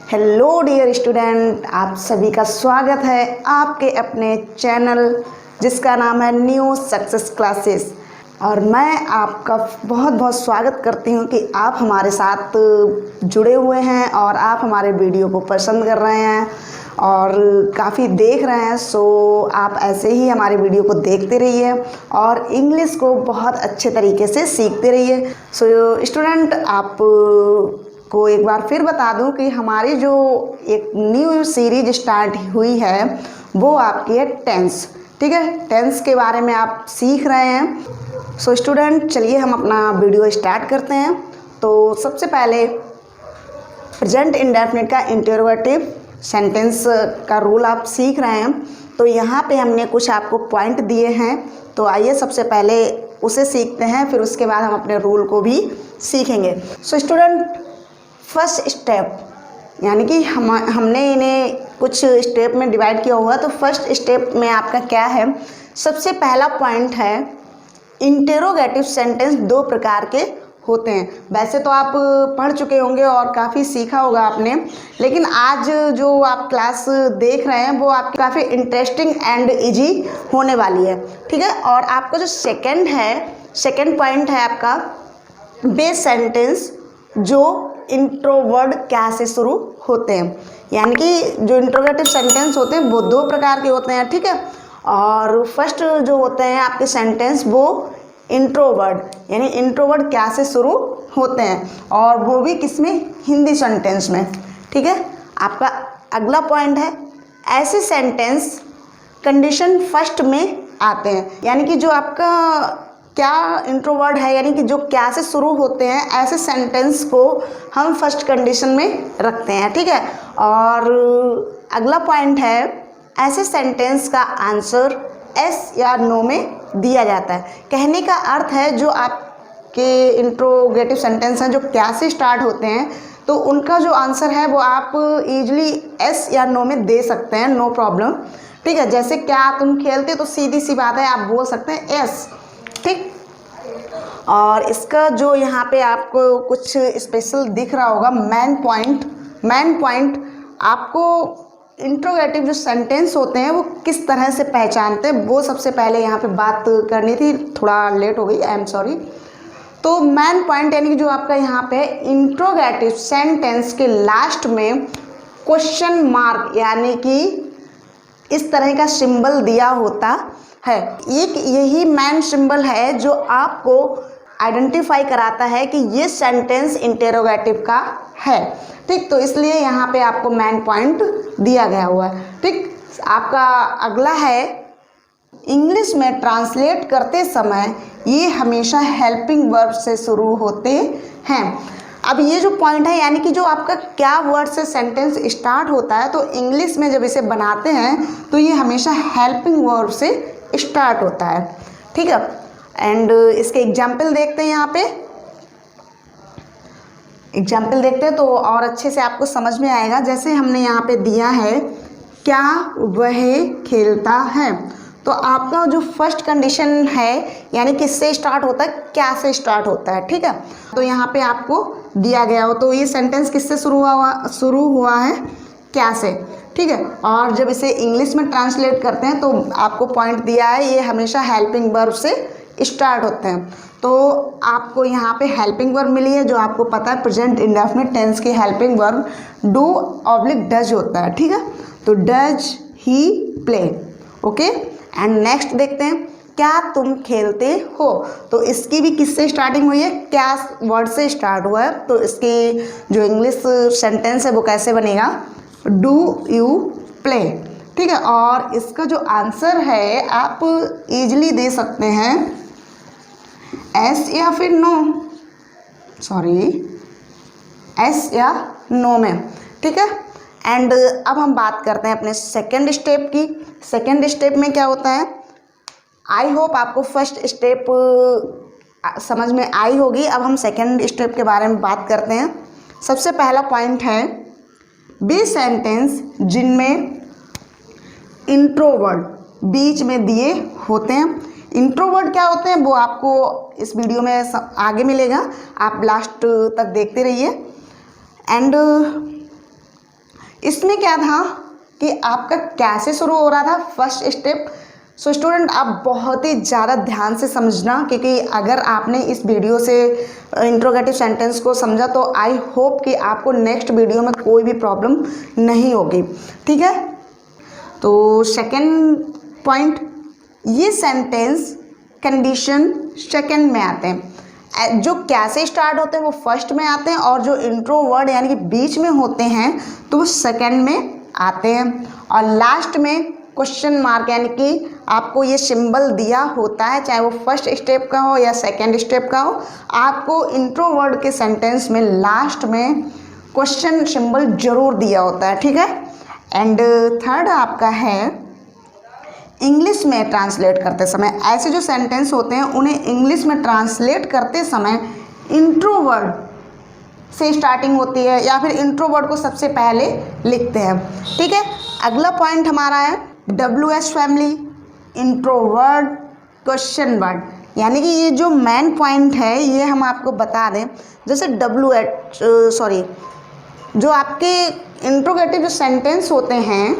Hello dear student, आप सभी का स्वागत है आपके अपने चैनल जिसका नाम है न्यू सक्सेस क्लासेस। और मैं आपका बहुत बहुत स्वागत करती हूँ कि आप हमारे साथ जुड़े हुए हैं और आप हमारे वीडियो को पसंद कर रहे हैं और काफ़ी देख रहे हैं। सो आप ऐसे ही हमारे वीडियो को देखते रहिए और इंग्लिश को बहुत अच्छे तरीके से सीखते रहिए। सो स्टूडेंट, आप को एक बार फिर बता दूं कि हमारी जो एक न्यू सीरीज स्टार्ट हुई है वो आपकी है टेंस। ठीक है, टेंस के बारे में आप सीख रहे हैं। सो स्टूडेंट, चलिए हम अपना वीडियो स्टार्ट करते हैं। तो सबसे पहले प्रेजेंट इंडेफिनिट का इंटरोगेटिव सेंटेंस का रूल आप सीख रहे हैं। तो यहाँ पे हमने कुछ आपको पॉइंट दिए हैं, तो आइए सबसे पहले उसे सीखते हैं, फिर उसके बाद हम अपने रूल को भी सीखेंगे। सो स्टूडेंट, फर्स्ट स्टेप यानी कि हमने इन्हें कुछ स्टेप में डिवाइड किया हुआ है। तो फर्स्ट स्टेप में आपका क्या है, सबसे पहला पॉइंट है इंटेरोगेटिव सेंटेंस दो प्रकार के होते हैं। वैसे तो आप पढ़ चुके होंगे और काफ़ी सीखा होगा आपने, लेकिन आज जो आप क्लास देख रहे हैं वो आपकी काफ़ी इंटरेस्टिंग एंड इजी होने वाली है। ठीक है, और आपका जो सेकंड पॉइंट है आपका बेस सेंटेंस जो इंट्रोवर्ड क्या से शुरू होते हैं। यानी कि जो इंट्रोगेटिव सेंटेंस होते हैं वो दो प्रकार के होते हैं। ठीक है, और फर्स्ट जो होते हैं आपके सेंटेंस वो इंट्रोवर्ड यानी इंट्रोवर्ड क्या से शुरू होते हैं, और वो भी किसमें, हिंदी सेंटेंस में। ठीक है, आपका अगला पॉइंट है ऐसे सेंटेंस कंडीशन फर्स्ट में आते हैं। यानी कि जो आपका क्या इंट्रोवर्ड है यानी कि जो क्या से शुरू होते हैं, ऐसे सेंटेंस को हम फर्स्ट कंडीशन में रखते हैं। ठीक है, और अगला पॉइंट है ऐसे सेंटेंस का आंसर एस या नो में दिया जाता है। कहने का अर्थ है जो आपके इंट्रोगेटिव सेंटेंस हैं जो क्या से स्टार्ट होते हैं, तो उनका जो आंसर है वो आप इजीली एस या नो में दे सकते हैं, नो प्रॉब्लम। ठीक है, जैसे क्या तुम खेलते, तो सीधी सी बात है आप बोल सकते हैं एस। ठीक, और इसका जो यहाँ पे आपको कुछ स्पेशल दिख रहा होगा मेन पॉइंट आपको इंट्रोगेटिव जो सेंटेंस होते हैं वो किस तरह से पहचानते हैं, वो सबसे पहले यहाँ पे बात करनी थी, थोड़ा लेट हो गई, आई एम सॉरी। तो मेन पॉइंट यानी कि जो आपका यहाँ पे इंट्रोगेटिव सेंटेंस के लास्ट में क्वेश्चन मार्क यानी कि इस तरह का सिंबल दिया होता है। एक यही मेन सिंबल है जो आपको आइडेंटिफाई कराता है कि ये सेंटेंस इंटेरोगेटिव का है। ठीक, तो इसलिए यहाँ पे आपको मेन पॉइंट दिया गया हुआ है। ठीक, आपका अगला है इंग्लिश में ट्रांसलेट करते समय ये हमेशा हेल्पिंग वर्ब से शुरू होते हैं। अब ये जो पॉइंट है यानी कि जो आपका क्या वर्ड से सेंटेंस स्टार्ट होता है, तो इंग्लिश में जब इसे बनाते हैं तो ये हमेशा हेल्पिंग वर्ब से स्टार्ट होता है। ठीक है, एंड इसके एग्जाम्पल देखते हैं। यहाँ पे एग्जाम्पल देखते हैं तो और अच्छे से आपको समझ में आएगा। जैसे हमने यहाँ पे दिया है क्या वह खेलता है, तो आपका जो फर्स्ट कंडीशन है यानी किससे स्टार्ट होता है, क्या से स्टार्ट होता है। ठीक है, तो यहाँ पे आपको दिया गया हो, तो ये सेंटेंस किससे शुरू हुआ है, क्या से। ठीक है, और जब इसे इंग्लिश में ट्रांसलेट करते हैं तो आपको पॉइंट दिया है ये हमेशा हेल्पिंग वर्ब से स्टार्ट होते हैं। तो आपको यहाँ पे हेल्पिंग वर्ब मिली है, जो आपको पता है प्रेजेंट इंडेफिनिट टेंस की helping verb do oblique does होता है। ठीक है, तो does he play. Okay, and next देखते हैं क्या तुम खेलते हो, तो इसकी भी किससे स्टार्टिंग हुई है, क्या वर्ड से स्टार्ट हुआ है। तो इसकी जो इंग्लिश सेंटेंस है वो कैसे बनेगा, डू यू प्ले। ठीक है, और इसका जो आंसर है आप इजीली दे सकते हैं एस या फिर नो, सॉरी एस या नो में। ठीक है, एंड अब हम बात करते हैं अपने सेकंड स्टेप की। सेकंड स्टेप में क्या होता है, आई होप आपको फर्स्ट स्टेप समझ में आई होगी। अब हम सेकंड स्टेप के बारे में बात करते हैं। सबसे पहला पॉइंट है बी सेंटेंस जिनमें इंट्रोवर्ड बीच में दिए होते हैं। इंट्रोवर्ड क्या होते हैं वो आपको इस वीडियो में आगे मिलेगा, आप लास्ट तक देखते रहिए। एंड इसमें क्या था कि आपका कैसे शुरू हो रहा था, फर्स्ट स्टेप। सो स्टूडेंट आप बहुत ही ज़्यादा ध्यान से समझना, क्योंकि अगर आपने इस वीडियो से इंट्रोगेटिव सेंटेंस को समझा तो आई होप कि आपको नेक्स्ट वीडियो में कोई भी प्रॉब्लम नहीं होगी, ठीक है। तो सेकंड पॉइंट, ये सेंटेंस कंडीशन सेकंड में आते हैं। जो कैसे स्टार्ट होते हैं वो फर्स्ट में आते हैं, और जो इंट्रो वर्ड यानी कि बीच में होते हैं तो वो सेकंड में आते हैं। और लास्ट में क्वेश्चन मार्क यानी कि आपको ये सिंबल दिया होता है, चाहे वो फर्स्ट स्टेप का हो या सेकंड स्टेप का हो, आपको इंट्रो वर्ड के सेंटेंस में लास्ट में क्वेश्चन सिंबल जरूर दिया होता है, ठीक है। एंड थर्ड आपका है इंग्लिश में ट्रांसलेट करते समय। ऐसे जो सेंटेंस होते हैं उन्हें इंग्लिश में ट्रांसलेट करते समय इंट्रो वर्ड से स्टार्टिंग होती है, या फिर इंट्रो वर्ड को सबसे पहले लिखते हैं, ठीक है। अगला पॉइंट हमारा है WH family, intro word, question word. यानी कि ये जो मेन पॉइंट है ये हम आपको बता दें। जैसे जो आपके इंट्रोगेटिव जो सेंटेंस होते हैं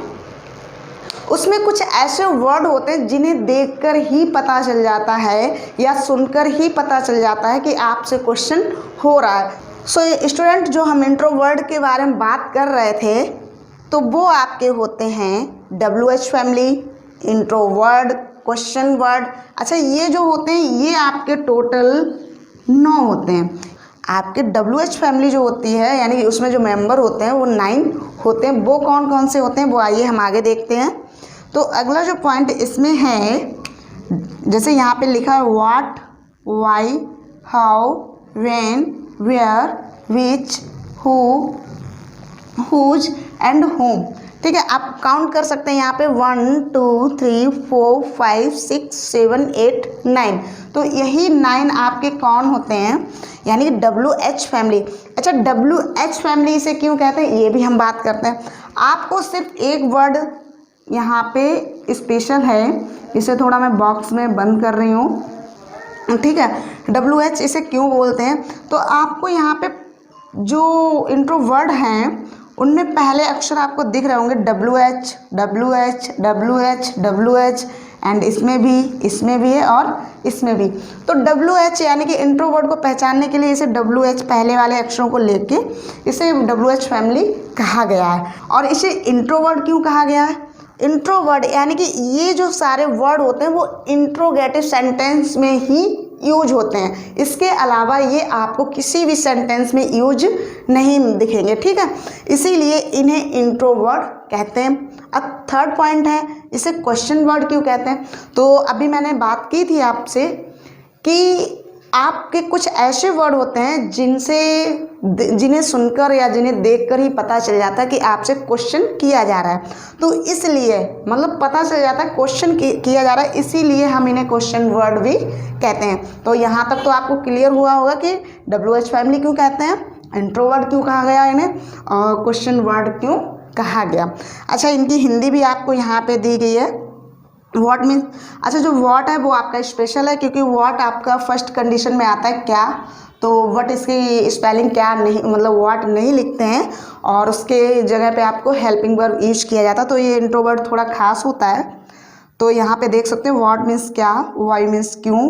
उसमें कुछ ऐसे वर्ड होते हैं जिन्हें देखकर ही पता चल जाता है या सुनकर ही पता चल जाता है कि आपसे क्वेश्चन हो रहा है। सो स्टूडेंट जो हम इंट्रो वर्ड के बारे में बात कर रहे थे तो वो आपके होते हैं WH family, intro word, question word. अच्छा, ये जो होते हैं ये आपके टोटल 9 होते हैं। आपके WH फैमिली जो होती है यानी कि उसमें जो मेंबर होते हैं वो 9 होते हैं। वो कौन कौन से होते हैं वो आइए हम आगे देखते हैं। तो अगला जो पॉइंट इसमें है, जैसे यहाँ पे लिखा है what, why, how, when, where, which, who, whose and whom, ठीक है। आप काउंट कर सकते हैं यहाँ पे 1 2 3 4 5 6 7 8 9। तो यही 9 आपके कौन होते हैं, यानी कि WH फैमिली। अच्छा, WH फैमिली इसे क्यों कहते हैं ये भी हम बात करते हैं। आपको सिर्फ एक वर्ड यहाँ पे स्पेशल है, इसे थोड़ा मैं बॉक्स में बंद कर रही हूँ, ठीक है। WH इसे क्यों बोलते हैं, तो आपको यहाँ पे जो इंट्रो वर्ड हैं उनमें पहले अक्षर आपको दिख रहे होंगे WH, WH, WH, WH, and इसमें भी है और इसमें भी। तो WH यानी कि इंट्रो वर्ड को पहचानने के लिए इसे WH पहले वाले अक्षरों को लेके इसे WH फैमिली कहा गया है। और इसे इंट्रो वर्ड क्यों कहा गया है, इंट्रो वर्ड यानी कि ये जो सारे वर्ड होते हैं वो इंट्रोगेटिव सेंटेंस में ही यूज होते हैं। इसके अलावा ये आपको किसी भी सेंटेंस में यूज नहीं दिखेंगे, ठीक है। इसीलिए इन्हें इंट्रो वर्ड कहते हैं। अब थर्ड पॉइंट है, इसे क्वेश्चन वर्ड क्यों कहते हैं। तो अभी मैंने बात की थी आपसे कि आपके कुछ ऐसे वर्ड होते हैं जिन्हें सुनकर या जिन्हें देखकर ही पता चल जाता है कि आपसे क्वेश्चन किया जा रहा है। तो इसलिए मतलब पता चल जाता है क्वेश्चन किया जा रहा है, इसीलिए हम इन्हें क्वेश्चन वर्ड भी कहते हैं। तो यहाँ तक तो आपको क्लियर हुआ होगा कि WH फैमिली क्यों कहते हैं, इंट्रो वर्ड क्यों कहा गया इन्हें, और क्वेश्चन वर्ड क्यों कहा गया। अच्छा, इनकी हिंदी भी आपको यहाँ पे दी गई है। व्हाट मीन्स, अच्छा जो व्हाट है वो आपका स्पेशल है, क्योंकि व्हाट आपका फर्स्ट कंडीशन में आता है क्या, तो व्हाट इसकी स्पेलिंग क्या नहीं, मतलब व्हाट नहीं लिखते हैं और उसके जगह पे आपको हेल्पिंग वर्ब यूज किया जाता है। तो ये इंट्रो वर्ड थोड़ा खास होता है। तो यहाँ पे देख सकते हैं व्हाट मीन्स क्या, वाई मीन्स क्यों।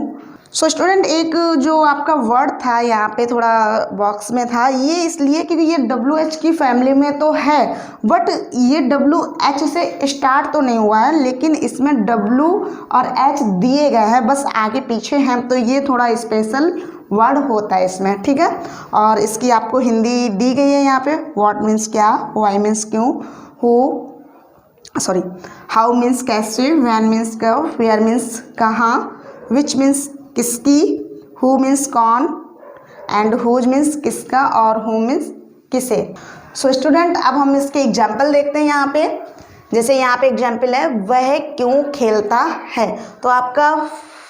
सो स्टूडेंट एक जो आपका वर्ड था यहाँ पे थोड़ा बॉक्स में था, ये इसलिए क्योंकि ये WH की फैमिली में तो है, बट ये WH से स्टार्ट तो नहीं हुआ है, लेकिन इसमें W और H दिए गए हैं, बस आगे पीछे हैं। तो ये थोड़ा स्पेशल वर्ड होता है इसमें, ठीक है। और इसकी आपको हिंदी दी गई है यहाँ पे, व्हाट मीन्स क्या, वाई मीन्स क्यों, हाउ मीन्स कैसे, व्हेन मीन्स कब, वेयर मीन्स कहाँ, विच मीन्स किसकी, हु मीन्स कौन, एंड हुज मीन्स किसका, और हु मीन्स किसे। सो स्टूडेंट अब हम इसके एग्जाम्पल देखते हैं यहाँ पे। जैसे यहाँ पे एग्जाम्पल है, वह क्यों खेलता है। तो आपका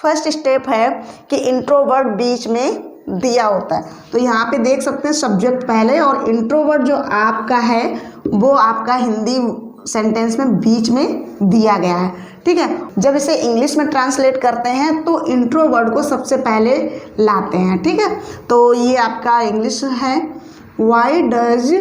फर्स्ट स्टेप है कि इंट्रो वर्ड बीच में दिया होता है। तो यहाँ पे देख सकते हैं सब्जेक्ट पहले और इंट्रो वर्ड जो आपका है वो आपका हिंदी सेंटेंस में बीच में दिया गया है, ठीक है। जब इसे इंग्लिश में ट्रांसलेट करते हैं तो इंट्रो वर्ड को सबसे पहले लाते हैं, ठीक है। तो ये आपका इंग्लिश है, वाई डज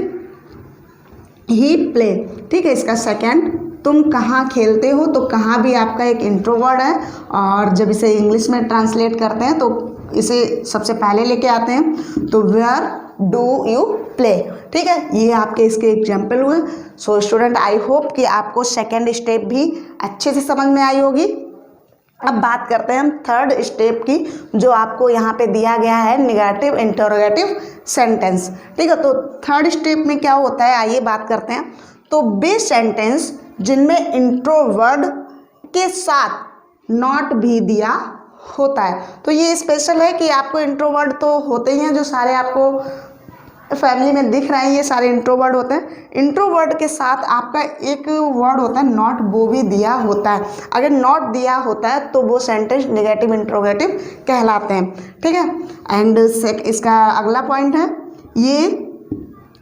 ही प्ले, ठीक है। इसका सेकंड, तुम कहाँ खेलते हो, तो कहाँ भी आपका एक इंट्रो वर्ड है, और जब इसे इंग्लिश में ट्रांसलेट करते हैं तो इसे सबसे पहले लेके आते हैं, तो वेयर डू यू प्ले, ठीक है। ये आपके इसके एग्जाम्पल हुए। सो स्टूडेंट, आई होप कि आपको सेकेंड स्टेप भी अच्छे से समझ में आई होगी। अब बात करते हैं हम थर्ड स्टेप की, जो आपको यहाँ पे दिया गया है, निगेटिव इंटरोगेटिव सेंटेंस, ठीक है। तो थर्ड स्टेप में क्या होता है, आइए बात करते हैं। तो वे सेंटेंस जिनमें इंट्रो वर्ड के साथ नॉट भी दिया होता है, तो ये स्पेशल है कि आपको इंट्रो वर्ड तो होते ही हैं, जो सारे आपको फैमिली में दिख रहे हैं, ये सारे इंट्रो वर्ड होते हैं। इंट्रो वर्ड के साथ आपका एक वर्ड होता है नॉट, वो भी दिया होता है। अगर नॉट दिया होता है तो वो सेंटेंस नेगेटिव इंट्रोगेटिव कहलाते हैं, ठीक है। एंड इसका अगला पॉइंट है, ये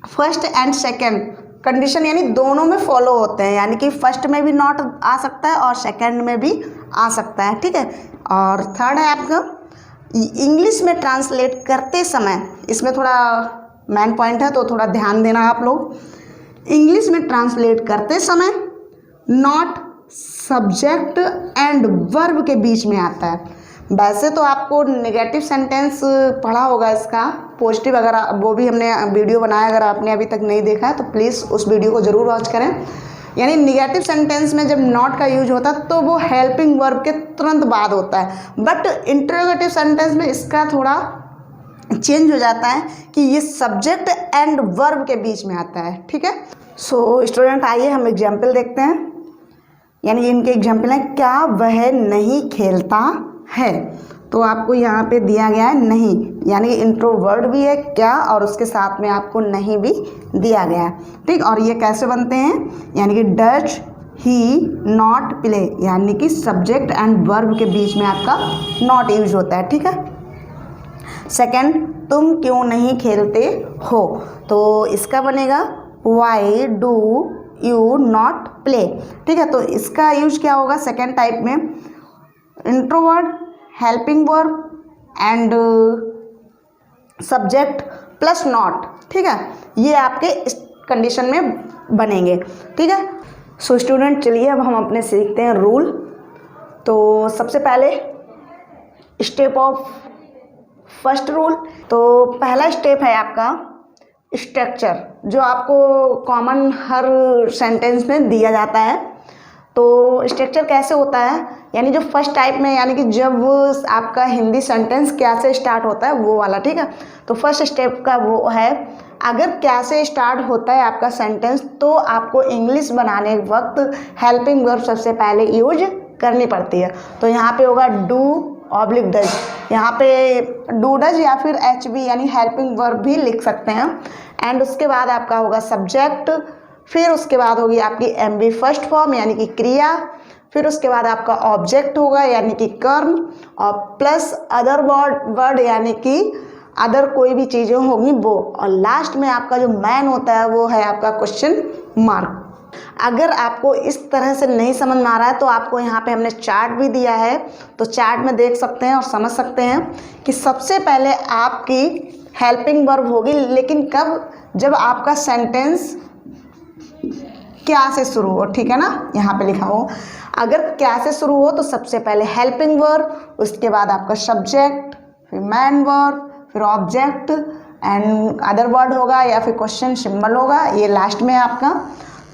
फर्स्ट एंड सेकेंड कंडीशन यानी दोनों में फॉलो होते हैं, यानी कि फर्स्ट में भी नॉट आ सकता है और सेकेंड में भी आ सकता है, ठीक है। और थर्ड है आपका इंग्लिश में ट्रांसलेट करते समय, इसमें थोड़ा मेन पॉइंट है तो थोड़ा ध्यान देना आप लोग। इंग्लिश में ट्रांसलेट करते समय नॉट सब्जेक्ट एंड वर्ब के बीच में आता है। वैसे तो आपको नेगेटिव सेंटेंस पढ़ा होगा इसका, पॉजिटिव, अगर वो भी हमने वीडियो बनाया, अगर आपने अभी तक नहीं देखा है तो प्लीज़ उस वीडियो को ज़रूर वॉच करें। यानी निगेटिव सेंटेंस में जब नॉट का यूज होता है तो वो हेल्पिंग वर्ब के तुरंत बाद होता है, बट इंटरोगेटिव सेंटेंस में इसका थोड़ा चेंज हो जाता है कि ये सब्जेक्ट एंड वर्ब के बीच में आता है, ठीक है। सो स्टूडेंट, आइए हम एग्जाम्पल देखते हैं। यानी इनके एग्जाम्पल हैं, क्या वह नहीं खेलता है, तो आपको यहाँ पे दिया गया है नहीं, यानी इंट्रो वर्ड भी है क्या, और उसके साथ में आपको नहीं भी दिया गया है, ठीक। और ये कैसे बनते हैं, यानी कि डज ही नॉट प्ले, यानी कि सब्जेक्ट एंड वर्ब के बीच में आपका नॉट यूज होता है, ठीक है। सेकंड, तुम क्यों नहीं खेलते हो, तो इसका बनेगा why do you not play, ठीक है। तो इसका यूज क्या होगा सेकंड टाइप में, intro word, helping verb and subject plus not, ठीक है। ये आपके इस कंडीशन में बनेंगे, ठीक है। सो स्टूडेंट, चलिए अब हम अपने सीखते हैं रूल। तो सबसे पहले स्टेप ऑफ फर्स्ट रूल, तो पहला स्टेप है आपका स्ट्रक्चर, जो आपको कॉमन हर सेंटेंस में दिया जाता है। तो स्ट्रक्चर कैसे होता है, यानी जो फर्स्ट टाइप में, यानी कि जब आपका हिंदी सेंटेंस क्या से स्टार्ट होता है वो वाला, ठीक है। तो फर्स्ट स्टेप का वो है, अगर क्या से स्टार्ट होता है आपका सेंटेंस तो आपको इंग्लिश बनाने वक्त हेल्पिंग वर्ब सबसे पहले यूज करनी पड़ती है। तो यहाँ पे होगा डू ऑब्लिक डज, यहाँ पे डू डज या फिर एच बी यानी हेल्पिंग वर्ब भी लिख सकते हैं। एंड उसके बाद आपका होगा सब्जेक्ट, फिर उसके बाद होगी आपकी एम बी फर्स्ट फॉर्म यानी कि क्रिया, फिर उसके बाद आपका ऑब्जेक्ट होगा यानी कि कर्म, और प्लस अदर वर्ड यानी कि अदर कोई भी चीज़ें होंगी वो, और लास्ट में आपका जो मैन होता है वो है आपका क्वेश्चन मार्क। अगर आपको इस तरह से नहीं समझ में आ रहा है तो आपको यहाँ पे हमने चार्ट भी दिया है, तो चार्ट में देख सकते हैं और समझ सकते हैं कि सबसे पहले आपकी हेल्पिंग वर्ब होगी, लेकिन कब, जब आपका सेंटेंस क्या से शुरू हो, ठीक है ना, यहाँ पे लिखा हो। अगर क्या से शुरू हो तो सबसे पहले हेल्पिंग वर्ब, उसके बाद आपका सब्जेक्ट, फिर मैन वर्ब, फिर ऑब्जेक्ट एंड अदर वर्ड होगा या फिर क्वेश्चन सिंबल होगा, ये लास्ट में आपका।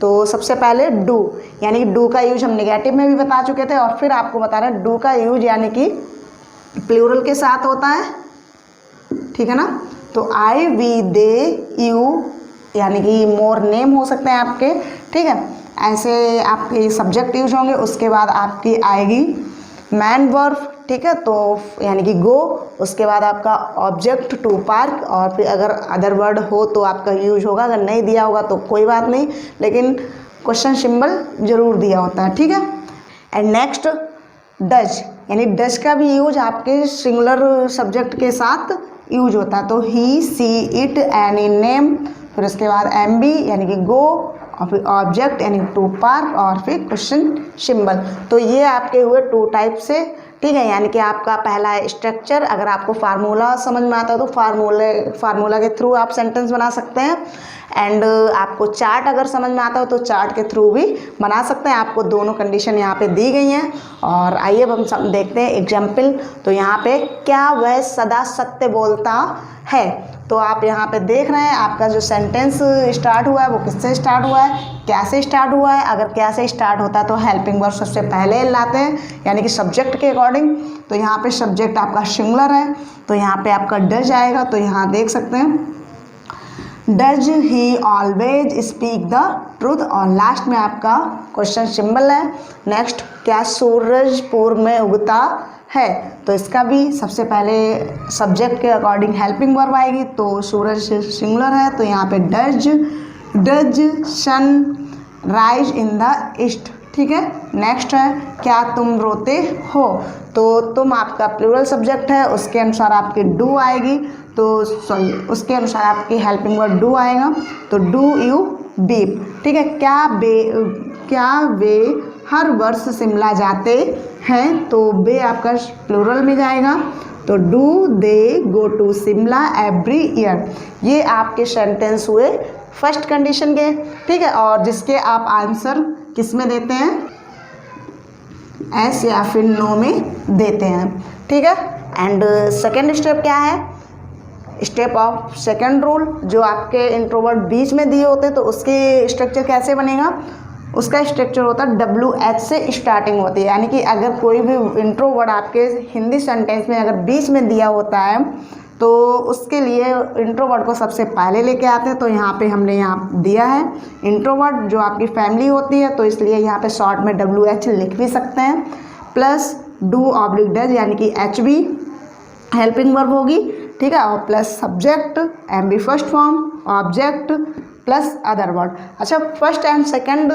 तो सबसे पहले डू, यानी कि डू का यूज हम नेगेटिव में भी बता चुके थे, और फिर आपको बता रहे हैं डू का यूज यानी कि प्लूरल के साथ होता है, ठीक है ना। तो आई वी दे यू यानी कि मोर नेम हो सकते हैं आपके, ठीक है। ऐसे आपके सब्जेक्ट यूज होंगे, उसके बाद आपकी आएगी मैन वर्ब, ठीक है, तो यानी कि गो, उसके बाद आपका ऑब्जेक्ट टू पार्क, और फिर अगर अदर वर्ड हो तो आपका यूज होगा, अगर नहीं दिया होगा तो कोई बात नहीं, लेकिन क्वेश्चन सिंबल जरूर दिया होता है, ठीक है। एंड नेक्स्ट डज, यानी डज का भी यूज आपके सिंगुलर सब्जेक्ट के साथ यूज होता है, तो ही सी इट एनी नेम, फिर उसके बाद एम बी यानी कि गो, और फिर ऑब्जेक्ट यानी टू पार्क, और फिर क्वेश्चन सिंबल। तो ये आपके हुए टू टाइप से ठीक है, यानी कि आपका पहला है स्ट्रक्चर। अगर आपको फार्मूला समझ में आता है तो फार्मूला के थ्रू आप सेंटेंस बना सकते हैं। एंड आपको चार्ट अगर समझ में आता हो तो चार्ट के थ्रू भी बना सकते हैं। आपको दोनों कंडीशन यहाँ पे दी गई हैं। और आइए अब हम देखते हैं एग्जाम्पल। तो यहाँ पे क्या वह सदा सत्य बोलता है, तो आप यहाँ पे देख रहे हैं आपका जो सेंटेंस स्टार्ट हुआ है वो किससे स्टार्ट हुआ है, क्या से स्टार्ट हुआ है। अगर क्या से स्टार्ट होता है तो हेल्पिंग वर्ब सबसे पहले लाते हैं, यानी कि सब्जेक्ट के अकॉर्डिंग। तो यहाँ पे सब्जेक्ट आपका सिंगुलर है, तो यहाँ पे आपका डज आएगा। तो यहाँ देख सकते हैं does he always speak the truth, और लास्ट में आपका क्वेश्चन सिंबल है। नेक्स्ट, क्या सूरज पूर्व में उगता है, तो इसका भी सबसे पहले सब्जेक्ट के अकॉर्डिंग हेल्पिंग वर्ब आएगी। तो सूरज सिंगुलर है, तो यहाँ पे does sun rise in the east, ठीक है। नेक्स्ट है क्या तुम रोते हो, तो तुम आपका प्लूरल सब्जेक्ट है, उसके अनुसार आपकी डू आएगी। तो सॉरी, उसके अनुसार आपकी हेल्पिंग वर्ड डू आएगा। तो डू यू बीप, ठीक है। क्या वे हर वर्ष शिमला जाते हैं, तो बे आपका प्लूरल में जाएगा। तो do they go to Shimla every year. ये आपके सेंटेंस हुए फर्स्ट कंडीशन के, ठीक है। और जिसके आप आंसर किस में देते हैं, एस या फिर नो में देते हैं, ठीक है। एंड सेकेंड स्टेप क्या है, स्टेप ऑफ सेकेंड रूल। जो आपके इंट्रोवर्ट बीच में दिए होते हैं तो उसके स्ट्रक्चर कैसे बनेगा, उसका स्ट्रक्चर होता है WH से स्टार्टिंग होती है। यानी कि अगर कोई भी इंट्रोवर्ट आपके हिंदी सेंटेंस में अगर बीच में दिया होता है तो उसके लिए इंट्रोवर्ट को सबसे पहले लेके आते हैं। तो यहाँ पे हमने यहाँ दिया है इंट्रोवर्ट जो आपकी फैमिली होती है, तो इसलिए यहाँ पे शॉर्ट में WH लिख भी सकते हैं। प्लस डू ऑब्लिक डज, यानी कि HB हेल्पिंग वर्ब होगी, ठीक है। और plus subject MB first form, object plus other word. अच्छा, फर्स्ट एंड सेकंड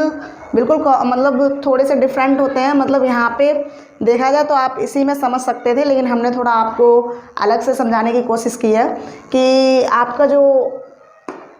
बिल्कुल मतलब थोड़े से डिफरेंट होते हैं। मतलब यहाँ पे देखा जाए तो आप इसी में समझ सकते थे, लेकिन हमने थोड़ा आपको अलग से समझाने की कोशिश की है कि आपका जो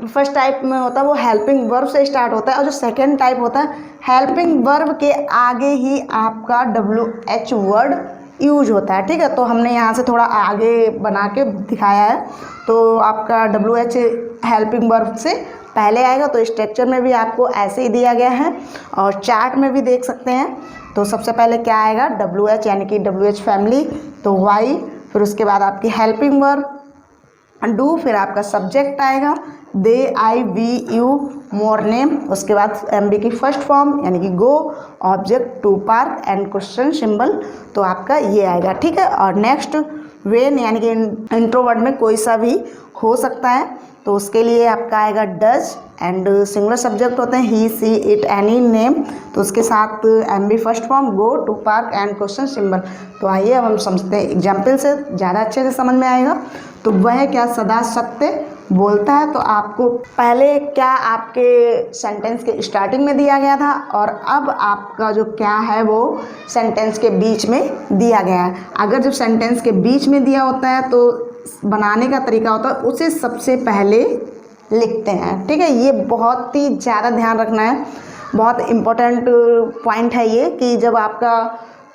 फर्स्ट टाइप में होता है वो हेल्पिंग वर्ब से स्टार्ट होता है, और जो सेकंड टाइप होता है हेल्पिंग वर्ब के आगे ही आपका WH वर्ड यूज होता है, ठीक है। तो हमने यहाँ से थोड़ा आगे बना के दिखाया है। तो आपका WH हेल्पिंग वर्ब से पहले आएगा। तो स्ट्रक्चर में भी आपको ऐसे ही दिया गया है, और चार्ट में भी देख सकते हैं। तो सबसे पहले क्या आएगा, WH यानी कि WH फैमिली, तो Y, फिर उसके बाद आपकी हेल्पिंग वर्ब डू, फिर आपका सब्जेक्ट आएगा they, I, we, you, more name, उसके बाद MB की फर्स्ट फॉर्म यानी कि go, object to park and question symbol, तो आपका ये आएगा, ठीक है। और नेक्स्ट वेन, यानी कि इंट्रोवर्ड में कोई सा भी हो सकता है, तो उसके लिए आपका आएगा डज एंड सिंगुलर सब्जेक्ट होते हैं he, she, it, any, name, तो उसके साथ MB first form go to park and question symbol. तो आइए अब हम समझते हैं एग्जाम्पल से, ज़्यादा अच्छे से समझ में आएगा। तो वह क्या सदा सत्य बोलता है, तो आपको पहले क्या आपके सेंटेंस के स्टार्टिंग में दिया गया था, और अब आपका जो क्या है वो सेंटेंस के बीच में दिया गया है। अगर जब सेंटेंस के बीच में दिया होता है तो बनाने का तरीका होता है उसे सबसे पहले लिखते हैं, ठीक है। ये बहुत ही ज़्यादा ध्यान रखना है, बहुत इम्पोर्टेंट पॉइंट है ये, कि जब आपका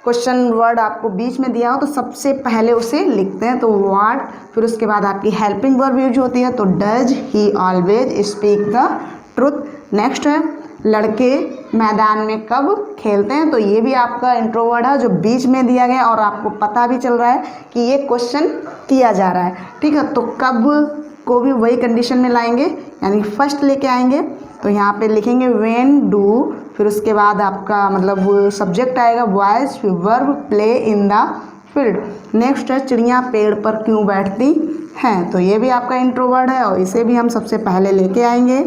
क्वेश्चन वर्ड आपको बीच में दिया हो तो सबसे पहले उसे लिखते हैं। तो व्हाट, फिर उसके बाद आपकी हेल्पिंग वर्ब यूज होती है, तो does he always speak the truth. Next है लड़के मैदान में कब खेलते हैं, तो ये भी आपका इंट्रोवर्ड है जो बीच में दिया गया, और आपको पता भी चल रहा है कि ये क्वेश्चन किया जा रहा है, ठीक है। तो कब को भी वही कंडीशन में लाएंगे, यानी फर्स्ट लेके आएंगे। तो यहाँ पे लिखेंगे व्हेन डू, फिर उसके बाद आपका मतलब सब्जेक्ट आएगा वॉइस, फिर verb play in the field. Next है चिड़ियाँ पेड़ पर क्यों बैठती हैं, तो ये भी आपका इंट्रोवर्ड है और इसे भी हम सबसे पहले लेके आएंगे।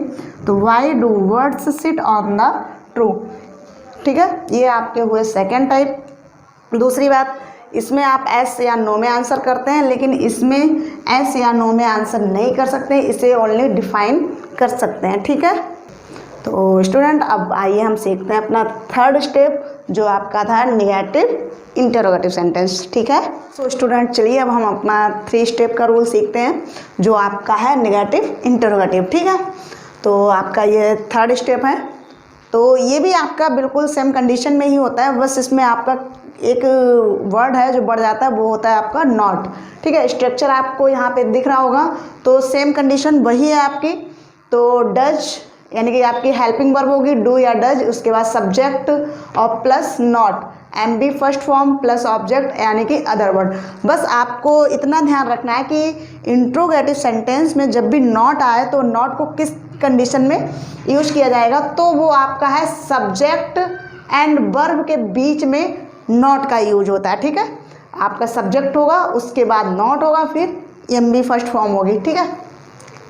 तो why do words sit on the true, ठीक है। ये आपके हुए सेकेंड टाइप। दूसरी बात, इसमें आप एस या नो में आंसर करते हैं, लेकिन इसमें एस या नो में आंसर नहीं कर सकते, इसे ओनली डिफाइन कर सकते हैं, ठीक है। तो स्टूडेंट अब आइए हम सीखते हैं अपना थर्ड स्टेप, जो आपका था नेगेटिव इंटरोगेटिव सेंटेंस, ठीक है। सो स्टूडेंट चलिए अब हम अपना 3 स्टेप का रूल सीखते हैं, जो आपका है नेगेटिव इंटरोगेटिव, ठीक है। तो आपका ये थर्ड स्टेप है। तो ये भी आपका बिल्कुल सेम कंडीशन में ही होता है, बस इसमें आपका एक वर्ड है जो बढ़ जाता है, वो होता है आपका नॉट। ठीक है, स्ट्रक्चर आपको यहाँ पे दिख रहा होगा। तो सेम कंडीशन वही है आपकी। तो डज यानी कि आपकी हेल्पिंग वर्ब होगी डू या डज, उसके बाद सब्जेक्ट और plus not, M B first form plus object यानी कि अदर वर्ड। बस आपको इतना ध्यान रखना है कि इंट्रोगेटिव सेंटेंस में जब भी नॉट आए तो नॉट को किस कंडीशन में यूज किया जाएगा, तो वो आपका है सब्जेक्ट एंड वर्ब के बीच में नॉट का यूज होता है। ठीक है, आपका सब्जेक्ट होगा, उसके बाद नॉट होगा, फिर एम बी फर्स्ट फॉर्म होगी। ठीक है,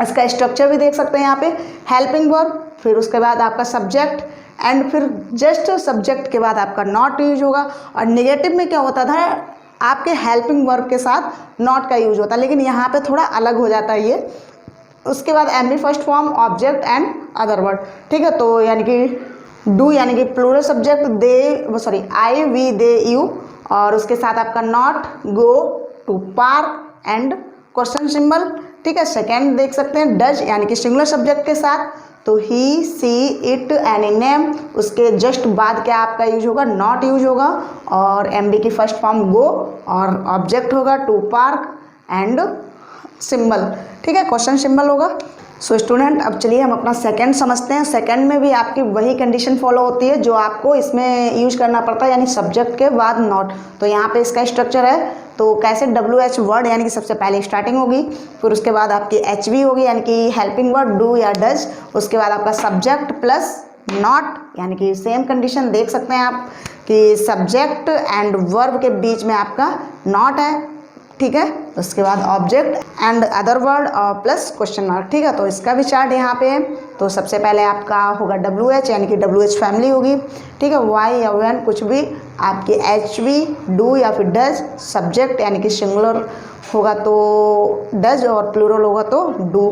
इसका स्ट्रक्चर भी देख सकते हैं यहाँ पे, हेल्पिंग वर्ब, फिर उसके बाद आपका सब्जेक्ट एंड फिर जस्ट सब्जेक्ट के बाद आपका नॉट यूज होगा। और नेगेटिव में क्या होता था, आपके हेल्पिंग वर्ब के साथ नॉट का यूज होता है, लेकिन यहाँ पे थोड़ा अलग हो जाता है ये। उसके बाद M B first form, object and other word. ठीक है, तो यानी कि डू यानी कि plural subject, they sorry I we they you, और उसके साथ आपका not, go to park and question symbol. ठीक है, सेकेंड देख सकते हैं डज यानी कि सिंगुलर सब्जेक्ट के साथ, तो ही सी इट एनी नेम, उसके जस्ट बाद क्या आपका यूज होगा, नॉट यूज होगा, और एम बी की फर्स्ट फॉर्म गो, और ऑब्जेक्ट होगा टू पार्क एंड सिंबल। ठीक है, क्वेश्चन सिंबल होगा। सो स्टूडेंट, अब चलिए हम अपना सेकंड समझते हैं। सेकंड में भी आपकी वही कंडीशन फॉलो होती है जो आपको इसमें यूज करना पड़ता है, यानी सब्जेक्ट के बाद नॉट। तो यहाँ पे इसका स्ट्रक्चर है, तो कैसे WH वर्ड यानी कि सबसे पहले स्टार्टिंग होगी, फिर उसके बाद आपकी HV होगी यानी कि हेल्पिंग वर्ड डू या डज, उसके बाद आपका सब्जेक्ट प्लस नॉट यानी कि सेम कंडीशन देख सकते हैं आप कि सब्जेक्ट एंड वर्ब के बीच में आपका नॉट है। ठीक है, उसके बाद ऑब्जेक्ट एंड अदर वर्ड और प्लस क्वेश्चन मार्क। ठीक है, तो इसका भी चार्ट यहाँ पे है। तो सबसे पहले आपका होगा WH यानी कि WH फैमिली होगी। ठीक है, Y या when कुछ भी, आपकी HV डू या फिर डज, सब्जेक्ट यानी कि सिंगुलर होगा तो डज और प्लूरल होगा तो डू।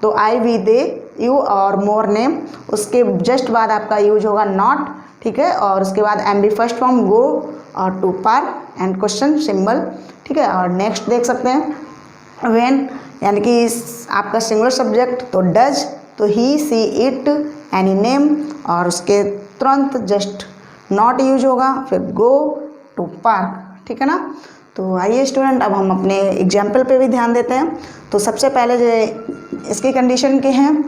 तो आई वी दे यू और मोर नेम, उसके जस्ट बाद आपका यूज होगा नॉट। ठीक है, और उसके बाद M B first form go और to park and question symbol. ठीक है, और नेक्स्ट देख सकते हैं व्हेन यानी कि आपका सिंगुलर सब्जेक्ट तो डज, तो ही सी इट एनी नेम, और उसके तुरंत जस्ट नॉट यूज होगा, फिर गो टू पार्क। ठीक है ना। तो आइए स्टूडेंट, अब हम अपने एग्जाम्पल पे भी ध्यान देते हैं। तो सबसे पहले जो इसकी कंडीशन के हैं,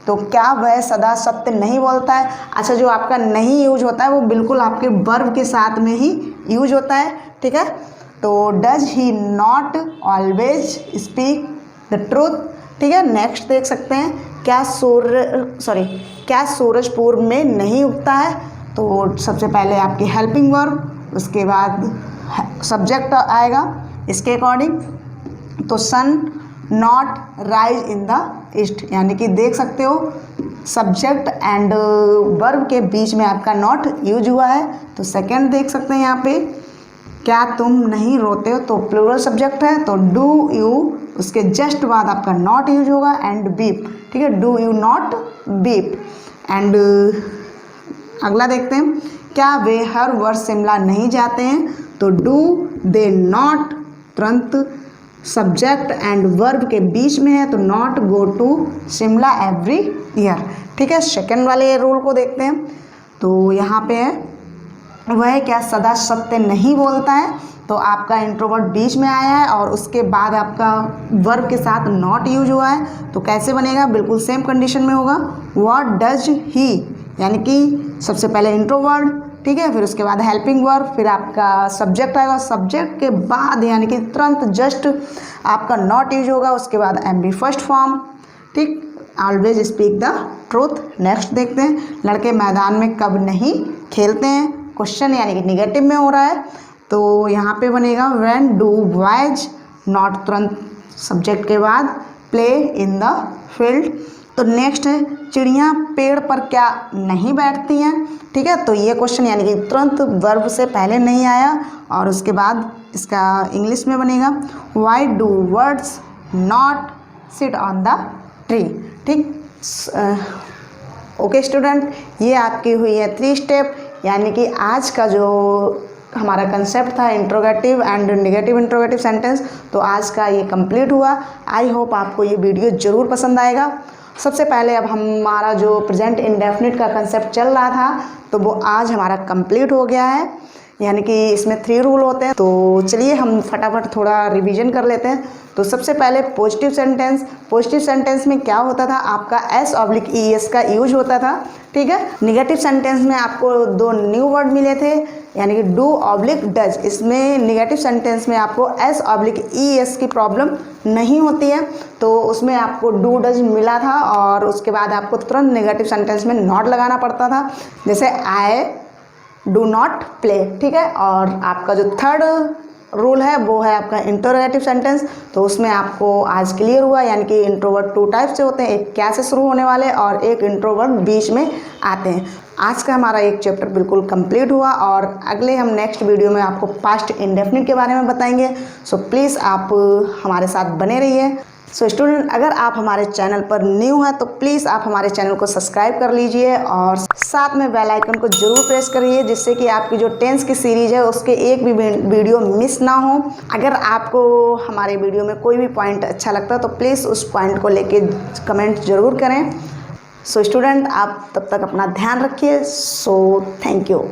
तो क्या वह सदा सत्य नहीं बोलता है। अच्छा, जो आपका नहीं यूज होता है वो बिल्कुल आपके वर्ब के साथ में ही यूज होता है। ठीक है, तो does he not always speak the truth. ठीक है, नेक्स्ट देख सकते हैं क्या सूरज पूर्व में नहीं उगता है। तो सबसे पहले आपकी हेल्पिंग वर्ब, उसके बाद सब्जेक्ट आएगा इसके अकॉर्डिंग, तो sun not rise in the east, यानी कि देख सकते हो सब्जेक्ट एंड वर्ब के बीच में आपका नॉट यूज हुआ है। तो सेकंड देख सकते हैं यहाँ पे, क्या तुम नहीं रोते हो, तो प्लूरल सब्जेक्ट है तो डू यू, उसके जस्ट बाद आपका नॉट यूज होगा एंड बीप। ठीक है, do you not beep. And अगला देखते हैं, क्या वे हर वर्ष शिमला नहीं जाते हैं, तो डू दे नॉट, तुरंत सब्जेक्ट एंड वर्ब के बीच में है तो not go to Shimla every year. ठीक है, सेकेंड वाले रूल को देखते हैं। तो यहाँ पे है, वह क्या सदा सत्य नहीं बोलता है, तो आपका इंट्रोवर्ट बीच में आया है और उसके बाद आपका वर्ब के साथ नॉट यूज हुआ है। तो कैसे बनेगा, बिल्कुल सेम कंडीशन में होगा। व्हाट डज ही, यानी कि सबसे पहले इंट्रोवर्ट, ठीक है, फिर उसके बाद हेल्पिंग वर्ब, फिर आपका सब्जेक्ट आएगा, सब्जेक्ट के बाद यानी कि तुरंत जस्ट आपका नॉट यूज होगा, उसके बाद एम बी फर्स्ट फॉर्म। ठीक, always speak the truth. Next देखते हैं, लड़के मैदान में कब नहीं खेलते हैं, क्वेश्चन यानी कि निगेटिव में हो रहा है। तो यहाँ पे बनेगा व्हेन डू बॉयज नॉट, तुरंत सब्जेक्ट के बाद प्ले इन द फील्ड। तो नेक्स्ट है, चिड़ियाँ पेड़ पर क्या नहीं बैठती हैं। ठीक है, तो ये क्वेश्चन यानी कि तुरंत वर्ब से पहले नहीं आया और उसके बाद इसका इंग्लिश में बनेगा why do words not sit on the tree. ठीक, ओके स्टूडेंट, ये आपकी हुई है 3 स्टेप, यानी कि आज का जो हमारा कंसेप्ट था interrogative and negative interrogative sentence, तो आज का ये कंप्लीट हुआ। आई होप आपको ये वीडियो ज़रूर पसंद आएगा। सबसे पहले अब हमारा जो प्रेजेंट इंडेफिनिट का कंसेप्ट चल रहा था तो वो आज हमारा कंप्लीट हो गया है। यानी कि इसमें 3 रूल होते हैं। तो चलिए हम फटाफट थोड़ा रिवीजन कर लेते हैं। तो सबसे पहले पॉजिटिव सेंटेंस में क्या होता था, आपका S/ES का यूज होता था, ठीक है। निगेटिव सेंटेंस में आपको 2 न्यू वर्ड मिले थे, यानी कि do/does। इसमें निगेटिव सेंटेंस में आपको S/ES की प्रॉब्लम नहीं होती है, तो उसमें आपको do/does मिला था और उसके बाद आपको तुरंत निगेटिव सेंटेंस में नॉट लगाना पड़ता था, जैसे आई डू नॉट प्ले, ठीक है। और आपका जो थर्ड रूल है वो है आपका इंटरोगेटिव सेंटेंस। तो उसमें आपको आज क्लियर हुआ, यानी कि इंट्रोवर्ट 2 टाइप से होते हैं, एक क्या से शुरू होने वाले और एक इंट्रोवर्ट बीच में आते हैं। आज का हमारा एक चैप्टर बिल्कुल कंप्लीट हुआ और अगले हम नेक्स्ट वीडियो में आपको पास्ट इंडेफिनिट के बारे में बताएंगे। सो प्लीज़ आप हमारे साथ बने रहिए। सो स्टूडेंट, अगर आप हमारे चैनल पर न्यू हैं तो प्लीज़ आप हमारे चैनल को सब्सक्राइब कर लीजिए और साथ में बेल आइकन को जरूर प्रेस करिए, जिससे कि आपकी जो टेंस की सीरीज़ है उसके एक भी वीडियो मिस ना हो। अगर आपको हमारे वीडियो में कोई भी पॉइंट अच्छा लगता है तो प्लीज़ उस पॉइंट को लेके कमेंट ज़रूर करें। सो स्टूडेंट, आप तब तक अपना ध्यान रखिए। So thank you.